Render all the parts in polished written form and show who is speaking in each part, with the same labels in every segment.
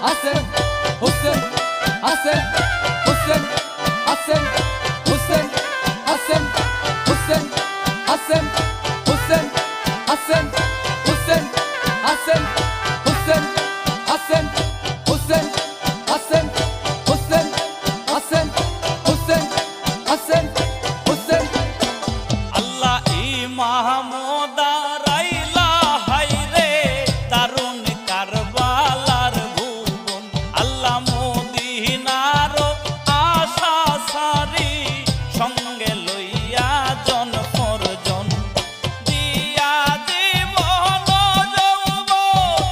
Speaker 1: Hassan, Hussein, Hassan, Hussein, Hassan, Hussein, Hassan, Hussein, Hassan, Hussein, Hassan, Hussein, Hassan, Hussein, Hassan, Hussein, Hassan, Hussein, Hassan, Hussein, Hassan, Hussein.
Speaker 2: আল্লাহ ইমামদা Raila হাইরে দারুণ কারবালার ভুবন আল্লাহ মদিনার আশা সারি সঙ্গে লইয়া জন পরজন দিয়া জীবন যৌবন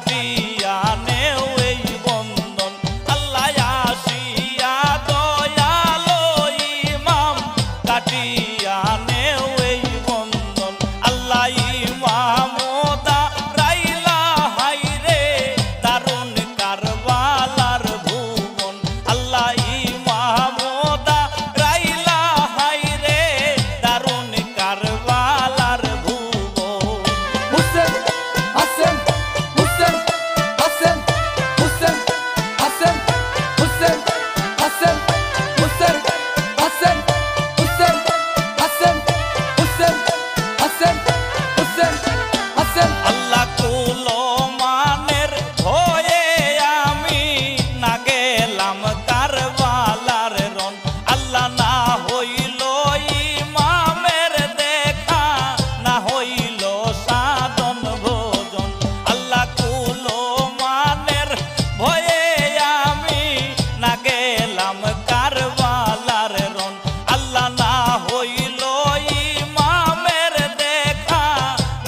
Speaker 2: কাটিয়া নেও এই বন্ধন আল্লাহ আসিয়া দয়ালো ইমাম কাটিয়া নেও এই বন্ধন আল্লাহ ইমাম দাঁড়াইলা হাইরে দারুণ কারবালার ভুবন আল্লাহ ইমাম দাঁড়াইলা হাইরে দারুণ কারবালার ভুবন
Speaker 1: হুসেন হাসান হুসেন হাসান হুসেন হাসান হুসেন হাসান হুসেন হাসান হুসেন হাসান হুসেন হাসান হুসেন হাসান
Speaker 2: আল্লাহ কুলো মানের হয়ে আমি না গেলাম কারবালার রন আল্লাহ না হইল ইমামের দেখা না হইল সাধন ভোজন আল্লাহ কুলো মানের ভয়ে আমি না গেলাম কারবালার রন আল্লাহ না হইল ইমামের দেখা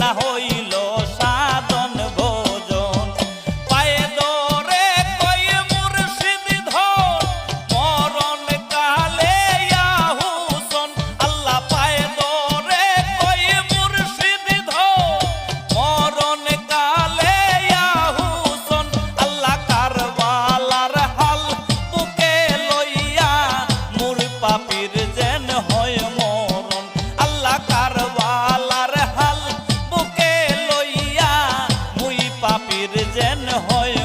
Speaker 2: না হইল সাধন ভোজন পায়ে দরে কই মুর্শিদ ধর মরণ কালে ইয়া হুসন আল্লাহ পায়ে দরে কই মুর্শিদ ধর মরণ কালে ইয়া হুসন আল্লাহ কারবালার হাল বুকে লইয়া মুর পাপীর যেন হয় মরণ আল্লাহ কারবালার হাল বুকে লইয়া মুই পাপীর যেন হয়